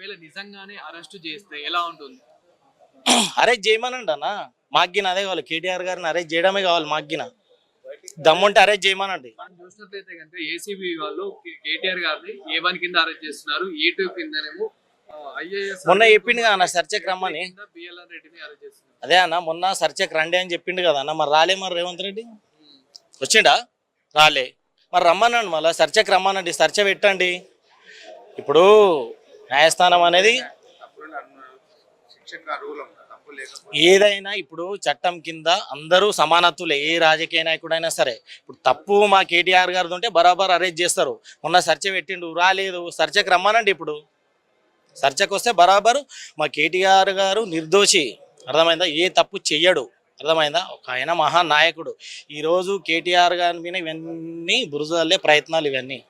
ఒకవేళ నిజంగానే అరెస్ట్ చేస్తే ఎలా ఉంటుంది? అరెస్ట్ చేయమనండి అన్న. మాగ్గిన అదే కావాలి, కేటీఆర్ గారిని అరెస్ట్ చేయడమే కావాలి. మాగ్గిన దమ్ముంటే అరెస్ట్ చేయమనండి. మనం చూసినట్లయితే కనుక ఏసీబీ వాళ్ళు కేటీఆర్ గారిని A1 కింద అరెస్ట్ చేస్తున్నారు, A2 కిందనేమో ఐఏఎస్ మొన్న చెప్పిండు కదా అన్న చర్చకు రమ్మని. బిఎల్ఆర్ రెడ్డిని అరెస్ట్ చేస్తున్నారు. అదే అన్న మొన్న చర్చకు రండి అని చెప్పిండు కదా అన్న. మరి రాలే మరి రేవంత్ రెడ్డి వచ్చిండా? రాలే. మరి రమ్మనండి, మళ్ళీ చర్చకు రమ్మనండి, చర్చ పెట్టండి. ఇప్పుడు న్యాయస్థానం అనేది ఏదైనా ఇప్పుడు చట్టం కింద అందరూ సమానత్తులే. ఏ రాజకీయ నాయకుడైనా సరే ఇప్పుడు తప్పు మా కేటీఆర్ గారిది ఉంటే బరాబర్ అరెస్ట్ చేస్తారు. మొన్న చర్చ పెట్టిండు, రాలేదు. చర్చకు రమ్మనండి. ఇప్పుడు చర్చకు వస్తే బరాబరు మా కేటీఆర్ గారు నిర్దోషి, అర్థమైందా? ఏ తప్పు చెయ్యడు, అర్థమైందా? ఒక ఆయన మహానాయకుడు. ఈరోజు కేటీఆర్ గారి మీద ఇవన్నీ బురదల్లే ప్రయత్నాలు, ఇవన్నీ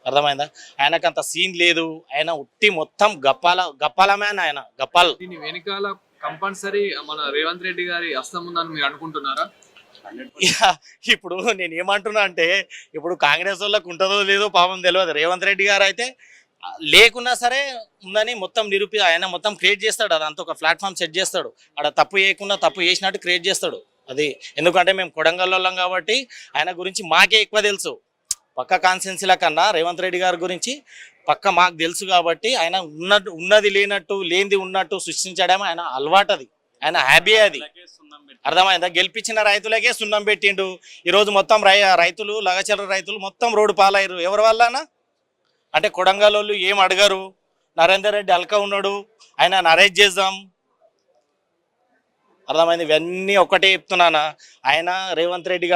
అర్థమైందా? ఆయనకు అంత సీన్ లేదు. ఆయన ఉట్టి మొత్తం గప్పాల మ్యాన్. ఆయన గప్పాల్. దీని వెనకాల కంపల్సరీ మన రేవంత్ రెడ్డి గారి హస్తం ఉందని మీరు అనుకుంటున్నారా? ఇప్పుడు నేను ఏమంటున్నా అంటే, ఇప్పుడు కాంగ్రెస్ వాళ్ళకు ఉంటుందో లేదో పాపం తెలియదు. రేవంత్ రెడ్డి గారు అయితే లేకున్నా సరే ఉందని మొత్తం ఆయన మొత్తం క్రియేట్ చేస్తాడు. అదంతా ఒక ప్లాట్ఫామ్ సెట్ చేస్తాడు. ఆడ తప్పు చేయకుండా తప్పు చేసినట్టు క్రియేట్ చేస్తాడు. అది ఎందుకంటే మేము కొడంగల్ వాళ్ళం కాబట్టి ఆయన గురించి మాకే ఎక్కువ తెలుసు. పక్క కాన్స్టిట్యున్సీల కన్నా రేవంత్ రెడ్డి గారి గురించి పక్క మాకు తెలుసు కాబట్టి ఆయన ఉన్నది లేనట్టు, లేనిది ఉన్నట్టు సృష్టించడం ఆయన అలవాటు. అది ఆయన హ్యాబీ. అది అర్థమైందా? గెలిపించిన రైతులకే సున్నం పెట్టిండు. ఈరోజు మొత్తం రైతులు, లగచర్ర రైతులు మొత్తం రోడ్డు పాలయ్యారు. ఎవరి వల్లనా అంటే కొడంగల్ వాళ్ళు ఏం అడగరు. నరేందర్ రెడ్డి అల్క ఉన్నాడు, ఆయన అరెస్ట్ చేద్దాం, అర్థమైంది? ఇవన్నీ ఒక్కటే చెప్తున్నానా. ఆయన రేవంత్ రెడ్డి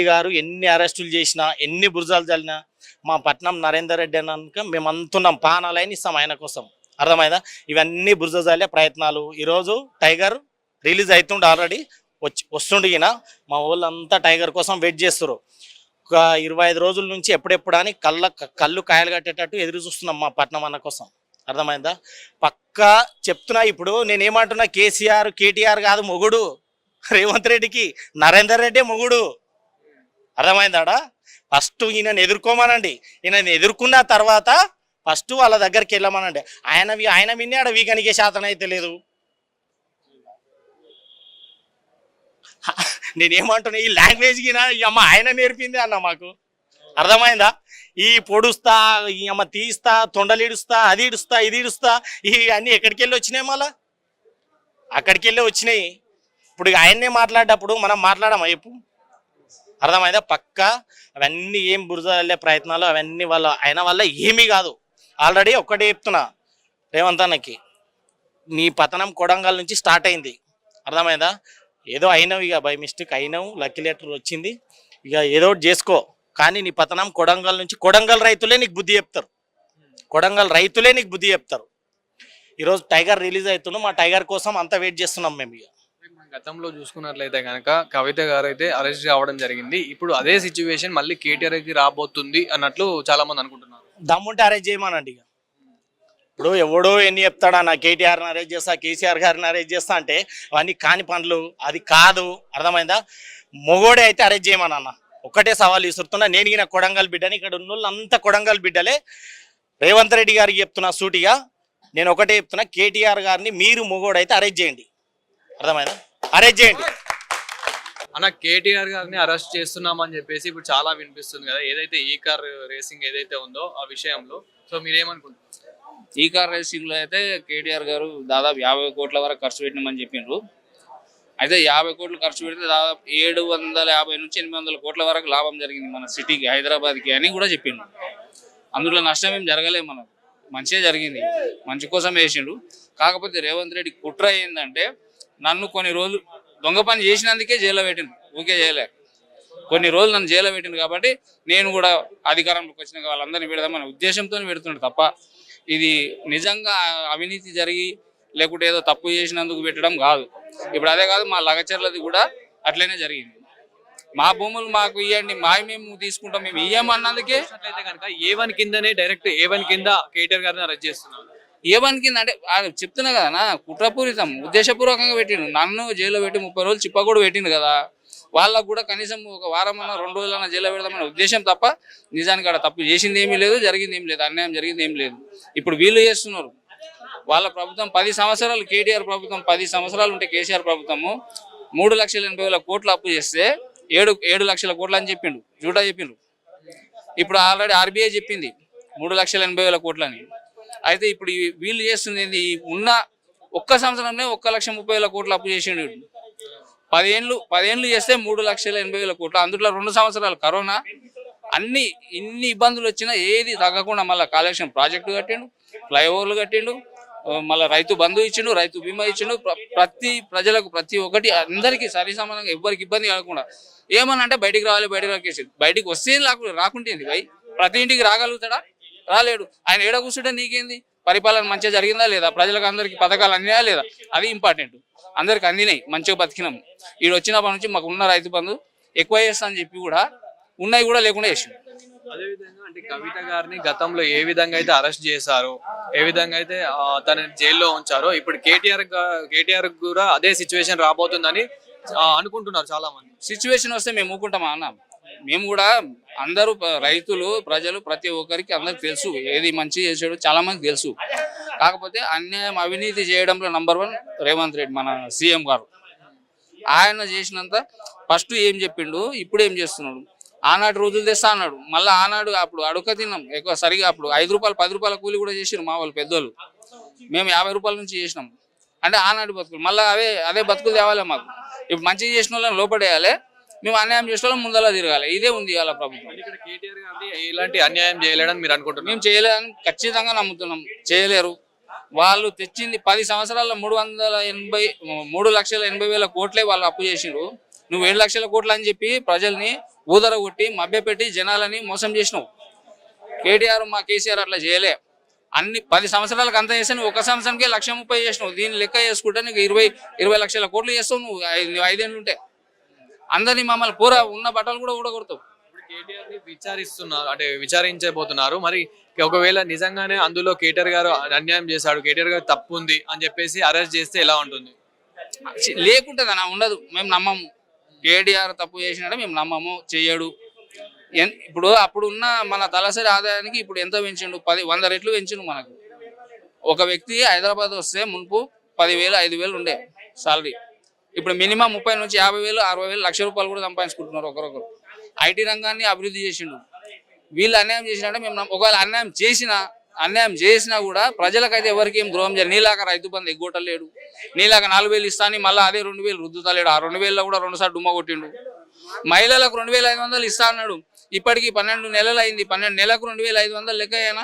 గారు ఎన్ని అరెస్టులు చేసినా, ఎన్ని బురజాలు చల్లినా మా పట్నం నరేందర్ రెడ్డి అన్నాక మేము అంతున్నాం, పానాలైన ఇస్తాం ఆయన కోసం, అర్థమైందా? ఇవన్నీ బురజ చల్లే ప్రయత్నాలు. ఈరోజు టైగర్ రిలీజ్ అవుతుండే, ఆల్రెడీ వస్తుండే. ఈయన మా వాళ్ళంతా టైగర్ కోసం వెయిట్ చేస్తారు. ఒక 25 రోజుల నుంచి ఎప్పుడెప్పుడు అని కళ్ళు కాయలు కట్టేటట్టు ఎదురు చూస్తున్నాం మా పట్నం అన్న కోసం, అర్థమైందా? పక్కా చెప్తున్నా. ఇప్పుడు నేనేమంటున్నా, కేటీఆర్ కాదు మొగుడు రేవంత్ రెడ్డికి, నరేందర్ రెడ్డి మొగుడు, అర్థమైందాడా? ఫస్ట్ ఈయనని ఎదుర్కోమనండి. ఈయనని ఎదుర్కొన్న తర్వాత ఫస్ట్ వాళ్ళ దగ్గరికి వెళ్ళమనండి. ఆయన విని ఆడ వీకనికే శాతం అయితే లేదు. నేనేమంటున్నా, ఈ లాంగ్వేజ్ కి ఈ అమ్మ ఆయన నేర్పింది అన్న మాకు, అర్థమైందా? ఈ పొడుస్తా, ఈ అమ్మ తీస్తా, తొండలిడుస్తా, అది ఇడుస్తా, ఇది ఇడుస్తా, ఇవి అన్నీ ఎక్కడికి వెళ్ళి వచ్చినాయి? మళ్ళా అక్కడికి వెళ్ళి వచ్చినాయి. ఇప్పుడు ఆయన్నే మాట్లాడేటప్పుడు మనం మాట్లాడమా చెప్పు? అర్థమైందా? పక్క అవన్నీ ఏం బురద వెళ్ళే ప్రయత్నాలు అవన్నీ ఆయన వల్ల ఏమీ కాదు. ఆల్రెడీ ఒక్కటే చెప్తున్నా రేవంత్ అన్నకి, నీ పతనం కొడంగల్ నుంచి స్టార్ట్ అయింది, అర్థమైందా? ఏదో అయినావు, ఇక బై మిస్టేక్ అయినావు, లక్కీ లెటర్ వచ్చింది, ఇక ఏదో ఒకటి చేసుకో. కానీ నీ పతనం కొడంగల్ నుంచి. కొడంగల్ రైతులే నీకు బుద్ధి చెప్తారు. కొడంగల్ రైతులే నీకు బుద్ధి చెప్తారు. ఈరోజు టైగర్ రిలీజ్ అవుతున్నాం, మా టైగర్ కోసం అంతా వెయిట్ చేస్తున్నాం మేము. ఇక గతంలో చూసుకున్నట్లయితే కనుక కవిత గారు అయితే అరెస్ట్ కావడం జరిగింది. ఇప్పుడు అదే సిచ్యువేషన్ మళ్ళీ కేటీఆర్కి రాబోతుంది అన్నట్లు చాలా మంది అనుకుంటున్నారు. దమ్ముంటే అరెస్ట్ చేయమనండి. ఇక ఇప్పుడు ఎవడో ఎన్ని చెప్తాడా, నా కేటీఆర్ని అరెస్ట్ చేస్తా, కేసీఆర్ గారిని అరెస్ట్ చేస్తా అంటే అవన్నీ కాని పనులు. అది కాదు, అర్థమైందా? మొగోడే అయితే అరెస్ట్ చేయమనన్న. ఒక్కటే సవాల్ విసురుతున్నా. నేను ఈయన కొడంగల్ బిడ్డని, ఇక్కడ ఉన్న వాళ్ళు అంతా కొడంగల్ బిడ్డలే. రేవంత్ రెడ్డి గారికి చెప్తున్నా సూటిగా, నేను ఒకటే చెప్తున్నా, కేటీఆర్ గారిని మీరు మొగోడైతే అరెస్ట్ చేయండి, అర్థమైందా? అరెస్ట్ చేయండి అన్న. కేటీఆర్ గారిని అరెస్ట్ చేస్తున్నామని చెప్పేసి ఇప్పుడు చాలా వినిపిస్తుంది కదా, ఏదైతే ఈ కార్ రేసింగ్ ఏదైతే ఉందో ఆ విషయంలో. సో మీరేమనుకుంటున్నారు? ఈ కార్ రేసింగ్ లో అయితే కేటీఆర్ గారు దాదాపు 50 కోట్ల వరకు ఖర్చు పెట్టినామని చెప్పిండ్రు. అయితే 50 కోట్లు ఖర్చు పెడితే దాదాపు 750 నుంచి 800 కోట్ల వరకు లాభం జరిగింది మన సిటీకి, హైదరాబాద్కి అని కూడా చెప్పిండు. అందులో నష్టం ఏం జరగలేదు, మనకు మంచిగా జరిగింది, మంచి కోసం వేసిండు. కాకపోతే రేవంత్ రెడ్డి కుట్ర ఏంటంటే, నన్ను కొన్ని రోజులు దొంగ పని చేసినందుకే జైల్లో పెట్టిండు, ఊకే చేయలే. కొన్ని రోజులు నన్ను జైల్లో పెట్టిండు కాబట్టి నేను కూడా అధికారంలోకి వచ్చిన వాళ్ళందరినీ పెడదామనే ఉద్దేశంతో పెడుతున్నాడు తప్ప, ఇది నిజంగా అవినీతి జరిగి లేకుంటే ఏదో తప్పు చేసినందుకు పెట్టడం కాదు. ఇప్పుడు అదే కాదు, మా లగచర్లది కూడా అట్లనే జరిగింది. మా భూములు మాకు ఇవ్వండి, మేము తీసుకుంటాం, మేము ఇయ్యమన్నందుకే కనుక A1 కిందనే డైరెక్ట్ A1 కింద కేటీఆర్ గారిని అరెస్ట్ చేస్తున్నారు. A1 కింద అంటే చెప్తున్నా కదా, కుట్రపూరితం, ఉద్దేశపూర్వకంగా పెట్టిండు. నన్ను జైల్లో పెట్టి 30 రోజులు చిప్ప కూడా పెట్టిండు కదా. వాళ్ళకు కూడా కనీసం ఒక వారమన్నా 2 రోజులన్నా జైల్లో పెడదామనే ఉద్దేశం తప్ప నిజానికి అక్కడ తప్పు చేసింది ఏమీ లేదు, జరిగింది ఏం లేదు, అన్యాయం జరిగింది ఏం లేదు. ఇప్పుడు వీళ్ళు చేస్తున్నారు. వాళ్ళ ప్రభుత్వం 10 సంవత్సరాలు, కేటీఆర్ ప్రభుత్వం 10 సంవత్సరాలు ఉంటే కేసీఆర్ ప్రభుత్వము 3,80,000 కోట్లు అప్పు చేస్తే 7 లక్షల కోట్లు అని చెప్పిండు, జూటా చెప్పిండు. ఇప్పుడు ఆల్రెడీ ఆర్బీఐ చెప్పింది 3,80,000 కోట్లని. అయితే ఇప్పుడు వీళ్ళు చేస్తుంది ఏంది, ఉన్న ఒక్క సంవత్సరంలో 1,30,000 కోట్లు అప్పు చేసిండు. 10 ఏళ్ళు చేస్తే 3,80,000 కోట్లు, అందులో 2 సంవత్సరాలు కరోనా, ఇన్ని ఇబ్బందులు వచ్చినా ఏది తగ్గకుండా మళ్ళీ కాళేశ్వరం ప్రాజెక్టు కట్టిండు, ఫ్లైఓవర్లు కట్టిండు, మళ్ళీ రైతు బంధు ఇచ్చిండు, రైతు బీమా ఇచ్చిండు. ప్రజలకు ప్రతి ఒక్కటి అందరికీ సరిసమానంగా ఎవరికి ఇబ్బంది కాకుండా. ఏమన్నా అంటే బయటికి రాకేసి బయటికి వస్తే రాకుంటేంది భయ్, ప్రతి ఇంటికి రాగలుగుతాడా? రాలేడు. ఆయన ఏడ కూర్చుంటే నీకేంది, పరిపాలన మంచిగా జరిగిందా లేదా, ప్రజలకు అందరికి పథకాలు అందినా లేదా, అది ఇంపార్టెంట్. అందరికి అందినాయి, మంచిగా బతికినాం. ఈడు వచ్చినప్పటి నుంచి మాకు ఉన్న రైతు బంధు ఎక్కువ చేస్తా అని చెప్పి కూడా ఉన్నాయి కూడా లేకుండా చేసిండు. అదేవిధంగా అంటే కవిత గారిని గతంలో ఏ విధంగా అయితే అరెస్ట్ చేశారో, ఏ విధంగా అయితే తనని జైల్లో ఉంచారో, ఇప్పుడు కేటీఆర్ కూడా అదే సిచ్యువేషన్ రాబోతుందని అనుకుంటున్నారు చాలా మంది. సిచ్యువేషన్ వస్తే మేము ఊరుకుంటామా అన్న? మేము కూడా అందరూ రైతులు, ప్రజలు, ప్రతి ఒక్కరికి అందరికి తెలుసు ఏది మంచి చేసాడు, చాలా మందికి తెలుసు. కాకపోతే అన్యాయం, అవినీతి చేయడంలో నంబర్ 1 రేవంత్ రెడ్డి మన సీఎం గారు. ఆయన చేసినంత ఫస్ట్ ఏం చెప్పిండు, ఇప్పుడు ఏం చేస్తున్నాడు. ఆనాడు రోజులు తెస్తా అన్నాడు, మళ్ళీ ఆనాడు అప్పుడు అడుక తిన్నాం ఎక్కువ సరిగా. అప్పుడు 5 రూపాయలు 10 రూపాయల కూలి కూడా చేసిరు మా వాళ్ళు పెద్దోళ్ళు. మేము 50 రూపాయల నుంచి చేసినాం. అంటే ఆనాడు బతుకులు మళ్ళీ అదే బతుకులు తేవాలి మాకు. ఇప్పుడు మంచిగా చేసిన వాళ్ళని లోపడేయాలి, మేము అన్యాయం చేసిన వాళ్ళని ముందలా తిరగాలి. ఇదే ఉంది ఇవాళ ప్రభుత్వం. ఇక్కడ కేటీఆర్ గారిని ఎలాంటి అన్యాయం చేయలేడని మీరు అనుకుంటున్నారు? మేము చేయలేదని ఖచ్చితంగా నమ్ముతున్నాం. చేయలేరు. వాళ్ళు తెచ్చింది 10 సంవత్సరాల్లో 3,80,000 కోట్లే వాళ్ళు అప్పు చేసిండ్రు. నువ్వు 7 లక్షల కోట్లు అని చెప్పి ప్రజల్ని ఊదర కొట్టి మభ్యపెట్టి జనాలని మోసం చేసినావు. కేటీఆర్ మా కేసీఆర్ అట్లా చేయలే. 10 సంవత్సరాలకు అంత చేస్తే నువ్వు 1 సంవత్సరానికి 1,30,000 చేసినావు. దీన్ని లెక్క చేసుకుంటే నీకు 20 లక్షల కోట్లు చేస్తావు నువ్వు 5 ఏళ్ళు ఉంటే. అందరినీ మమ్మల్ని పూరా ఉన్న బట్టలు కూడా ఊడగొడతావు. ఇప్పుడు కేటీఆర్ ని విచారిస్తున్నారు, అంటే విచారించబోతున్నారు. మరి ఒకవేళ నిజంగానే అందులో కేటీఆర్ గారు అన్యాయం చేశాడు, కేటీఆర్ గారు తప్పు ఉంది అని చెప్పేసి అరెస్ట్ చేస్తే ఎలా ఉంటుంది? లేకుంటుంది అన్న, ఉండదు. మేము నమ్మము. కేటీఆర్ తప్పు చేసినాడే మేము నమ్మము, చెయ్యడు. ఇప్పుడు అప్పుడున్న మన తలసరి ఆదాయానికి ఇప్పుడు ఎంత పెంచిండు? 100 రెట్లు పెంచిండు మనకు. ఒక వ్యక్తి హైదరాబాద్ వస్తే మునుపు 10,000 5,000 ఉండే సాలరీ. ఇప్పుడు మినిమం 30 నుంచి 50,000 60,000 లక్ష రూపాయలు కూడా సంపాదించుకుంటున్నారు ఒకరొకరు. ఐటీ రంగాన్ని అభివృద్ధి చేసిండు. వీళ్ళు అన్యాయం చేసినట్టే మేము ఒకవేళ అన్యాయం చేసినా కూడా ప్రజలకైతే ఎవరికి ఏం ద్రోహం చేయాలి. నీలాగా రైతు బంధు ఎగ్గొట్టలేడు, నీలాగా 4,000 ఇస్తాను మళ్ళీ అదే 2,000 రుద్దుతలేడు. ఆ 2,000లో కూడా 2 సార్లు డుమ్మ కొట్టిండు. మహిళలకు 2,500 ఇస్తా అన్నాడు. ఇప్పటికి 12 నెలలు అయింది. 12 నెలలకు 2,500 లెక్క అయినా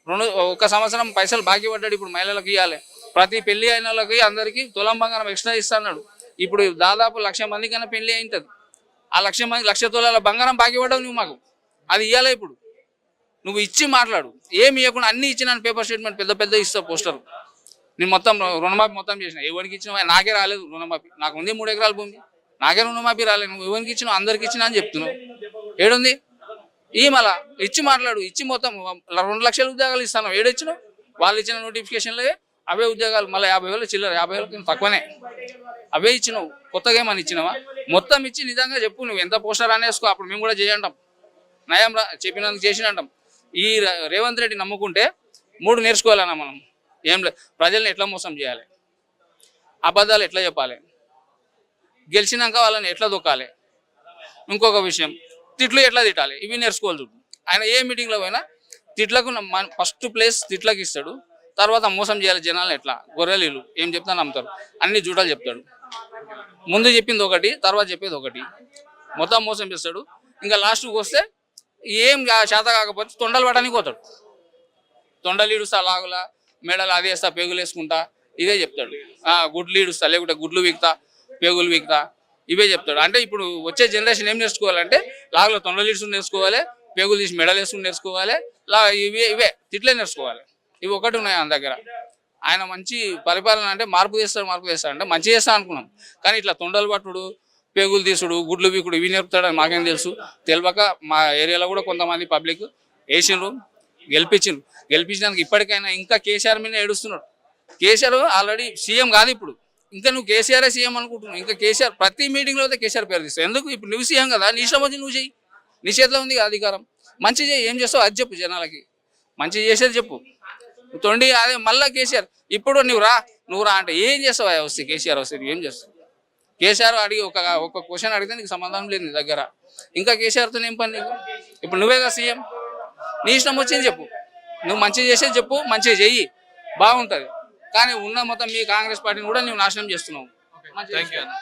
1 సంవత్సరం పైసలు బాకీ పడ్డాడు. ఇప్పుడు మహిళలకు ఇవ్వాలి. ప్రతి పెళ్లి అయిన వాళ్ళకి అందరికి తులం బంగారం ఎక్స్ట్రా ఇస్తా అన్నాడు. ఇప్పుడు దాదాపు 1,00,000 మంది కన్నా పెళ్లి అయింటది. ఆ 1,00,000 మంది 1,00,000 తులాల బంగారం బాకీ పడ్డావు నువ్వు మాకు. అది ఇవ్వాలి. ఇప్పుడు నువ్వు ఇచ్చి మాట్లాడు. ఏమి ఇవ్వకుండా అన్ని ఇచ్చినాను పేపర్ స్టేట్మెంట్ పెద్ద ఇస్తావు పోస్టర్. నేను మొత్తం రుణమాఫీ మొత్తం చేసిన. ఎవరికి ఇచ్చినా నాకే రాలేదు రుణమాఫీ. నాకు ఉంది 3 ఎకరాల భూమి, నాకే రుణమాఫీ రాలేదు. నువ్వు ఎవరికి ఇచ్చినావు? అందరికి ఇచ్చినా అని చెప్తున్నావు. ఏడుంది? ఈ మళ్ళా ఇచ్చి మాట్లాడు. ఇచ్చి మొత్తం 2 లక్షల ఉద్యోగాలు ఇస్తాను. ఏడిచ్చినావు? వాళ్ళు ఇచ్చిన నోటిఫికేషన్లే అవే ఉద్యోగాలు. మళ్ళీ 50,000 చిల్లర, 50,000 తక్కువనే అవే ఇచ్చినావు. కొత్తగా ఏమని ఇచ్చినావా? మొత్తం ఇచ్చి నిజంగా చెప్పు. నువ్వు ఎంత పోస్టర్ అనేసుకో, అప్పుడు మేము కూడా చేయంటాం. నయం చెప్పినందుకు చేసినంటాం. ఈ రేవంత్ రెడ్డి నమ్ముకుంటే 3 నేర్చుకోవాలన్నా మనం. ఏం లేదు, ప్రజల్ని ఎట్లా మోసం చేయాలి, అబద్ధాలు ఎట్లా చెప్పాలి, గెలిచినాక వాళ్ళని ఎట్లా దొక్కాలి, ఇంకొక విషయం తిట్లు ఎట్లా తిట్టాలి, ఇవి నేర్చుకోవాలి. ఆయన ఏ మీటింగ్లో పోయినా తిట్లకు ఫస్ట్ ప్లేస్ తిట్లకు ఇస్తాడు. తర్వాత మోసం చేయాలి జనాలను ఎట్లా. గొర్రెలు ఏం చెప్తా నమ్ముతారు, అన్ని జూటాలు చెప్తాడు. ముందు చెప్పింది ఒకటి, తర్వాత చెప్పేది ఒకటి, మొత్తం మోసం చేస్తాడు. ఇంకా లాస్ట్కి వస్తే ఏం చేత కాకపోతే తొండలు పడడానికి పోతాడు. తొండలు ఈడుస్తా, లాగులా మెడలు అది వేస్తా, పేగులు వేసుకుంటా, ఇదే చెప్తాడు. గుడ్లు ఈడుస్తా, లేకుంటే గుడ్లు వీక్తా, పేగులు వీక్తా, ఇవే చెప్తాడు. అంటే ఇప్పుడు వచ్చే జనరేషన్ ఏం నేర్చుకోవాలంటే లాగులో తొండలు ఈడుసుకుని నేర్చుకోవాలి, పేగులు తీసి మెడలు వేసుకుని నేర్చుకోవాలి, ఇవే తిట్లే నేర్చుకోవాలి. ఇవి ఒకటి ఉన్నాయి ఆయన దగ్గర. ఆయన మంచి పరిపాలన అంటే మార్పు చేస్తాడు అంటే మంచి చేస్తా అనుకున్నాం. కానీ ఇట్లా తొండలు పట్టుడు, పేగులు తీసుడు, గుడ్లు వీకుడు ఇవి నేర్పుతాడని మాకేం తెలుసు. తెలియక మా ఏరియాలో కూడా కొంతమంది పబ్లిక్ వేసిండ్రు, గెలిపించినందుకు ఇప్పటికైనా ఇంకా కేసీఆర్ మీద ఏడుస్తున్నాడు. కేసీఆర్ ఆల్రెడీ సీఎం కాదు, ఇప్పుడు ఇంకా నువ్వు కేసీఆర్ సీఎం అనుకుంటున్నావు. ఇంకా కేసీఆర్ ప్రతి మీటింగ్లో అయితే కేసీఆర్ పేరు తీస్తావు. ఎందుకు? ఇప్పుడు నువ్వు సీఎం కదా, నీ ఇష్టం వచ్చి నువ్వు చెయ్యి. నీ చేతిలో ఉంది కదా అధికారం. మంచి చేయి, ఏం చేస్తావు అది చెప్పు జనాలకి. మంచి చేసేది చెప్పు. తొండి అదే మళ్ళీ కేసీఆర్ ఇప్పుడు నువ్వు రా అంటే ఏం చేస్తావు? వస్తే కేసీఆర్ వస్తే ఏం చేస్తావు? కేసీఆర్ అడిగి ఒక క్వశ్చన్ అడిగితే నీకు సమాధానం లేదు నీ దగ్గర. ఇంకా కేసీఆర్తో ఏం పని నీకు? ఇప్పుడు నువ్వే కదా సీఎం, నీ ఇష్టం వచ్చింది చెప్పు. నువ్వు మంచి చేసేది చెప్పు, మంచిగా చెయ్యి, బాగుంటుంది. కానీ ఉన్న మొత్తం మీ కాంగ్రెస్ పార్టీని కూడా నువ్వు నాశనం చేస్తున్నావు. Thank you.